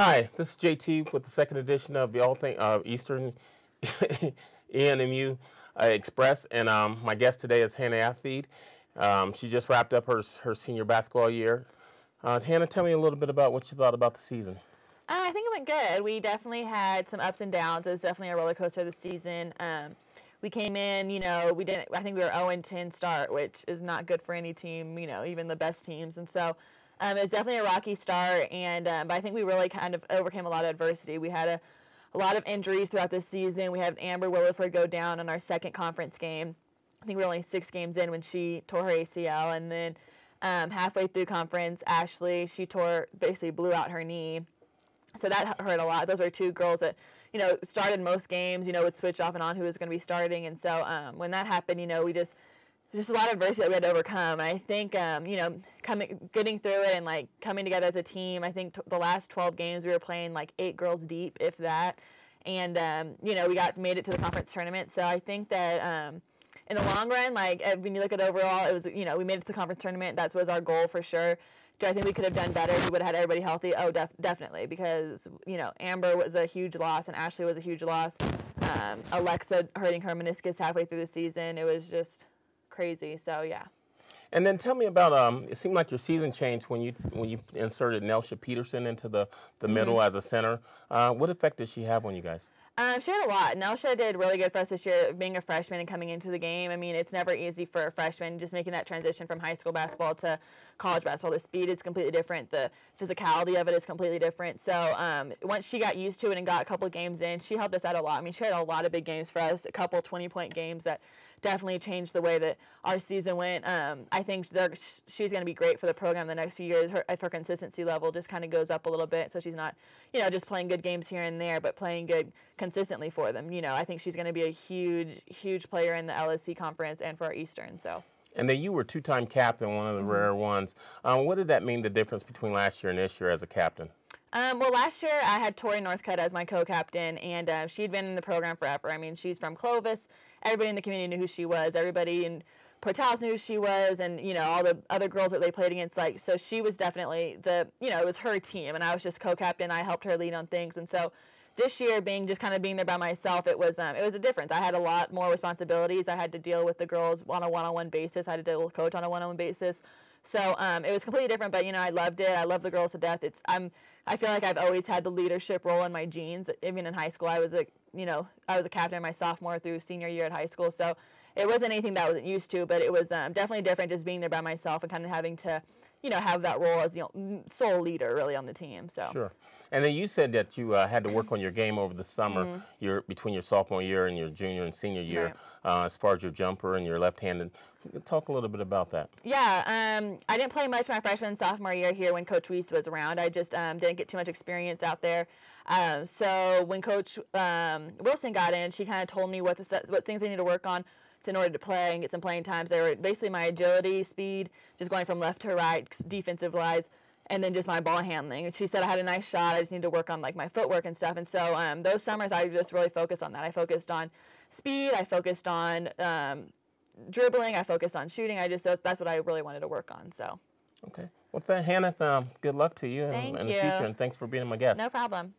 Hi, this is JT with the second edition of the All Thing Eastern ENMU Express, and my guest today is Hannah Athede. She just wrapped up her senior basketball year. Hannah, tell me a little bit about what you thought about the season. I think it went good. We definitely had some ups and downs. It was definitely a roller coaster this season. We came in, we didn't. I think we were 0-10 start, which is not good for any team, even the best teams. And so it was definitely a rocky start. And but I think we really kind of overcame a lot of adversity. We had a lot of injuries throughout this season. We had Amber Williford go down on our second conference game. I think we were only 6 games in when she tore her ACL, and then halfway through conference, Ashley, she basically blew out her knee. So that hurt a lot. Those were 2 girls that, started most games, would switch off and on who was going to be starting. And so when that happened, just a lot of adversity that we had to overcome. And I think, getting through it and coming together as a team, I think the last 12 games we were playing 8 girls deep, if that. And, we made it to the conference tournament. So I think that in the long run, when you look at overall, it was, we made it to the conference tournament. That was our goal for sure. Do I think we could have done better? We would have had everybody healthy. Oh, definitely, because Amber was a huge loss and Ashley was a huge loss. Alexa hurting her meniscus halfway through the season. It was just crazy. So yeah. And then tell me about it seemed like your season changed when you inserted Nelsha Peterson into the middle as a center. What effect did she have on you guys? She had a lot. Nelsha did really good for us this year, being a freshman and coming into the game. I mean, it's never easy for a freshman, just making that transition from high school basketball to college basketball. The speed is completely different. The physicality of it is completely different. So once she got used to it and got a couple of games in, she helped us out a lot. I mean, she had a lot of big games for us, a couple 20-point games that definitely changed the way that our season went. I think she's going to be great for the program the next few years. Her consistency level just kind of goes up a little bit, so she's not, just playing good games here and there, but playing good consistently for them. I think she's going to be a huge, huge player in the LSC conference and for our Eastern. So. And then you were 2-time captain, one of the rare ones. What did that mean, the difference between last year and this year as a captain? Well, last year I had Tori Northcutt as my co-captain, and she'd been in the program forever. I mean, she's from Clovis. Everybody in the community knew who she was. Everybody in Portales knew who she was, and, all the other girls that they played against. So she was definitely it was her team, and I was just co-captain. I helped her lead on things, and so this year, being there by myself, it was a difference. I had a lot more responsibilities. I had to deal with the girls on a one-on-one basis. I had to deal with coach on a one-on-one basis. So it was completely different, but I loved it. I love the girls to death. I feel like I've always had the leadership role in my genes. Even in high school, I was a captain my sophomore through senior year at high school. So it wasn't anything that I wasn't used to, but it was definitely different just being there by myself and kind of having to have that role as sole leader really on the team. So sure. And then you said that you had to work on your game over the summer, between your sophomore year and your junior and senior year, as far as your jumper and your left-handed. Talk a little bit about that. Yeah, I didn't play much my freshman and sophomore year here when Coach Weiss was around. I just didn't get too much experience out there. So when Coach Wilson got in, she kind of told me what things I need to work on in order to play and get some playing times. They were basically my agility, speed, just going from left to right, defensive wise, and then just my ball handling. And she said I had a nice shot. I just need to work on my footwork and stuff. And so those summers I just really focused on that. I focused on speed. I focused on dribbling. I focused on shooting. That's what I really wanted to work on. So. Okay. Well, Hannah, good luck to you in the future, and thanks for being my guest. No problem.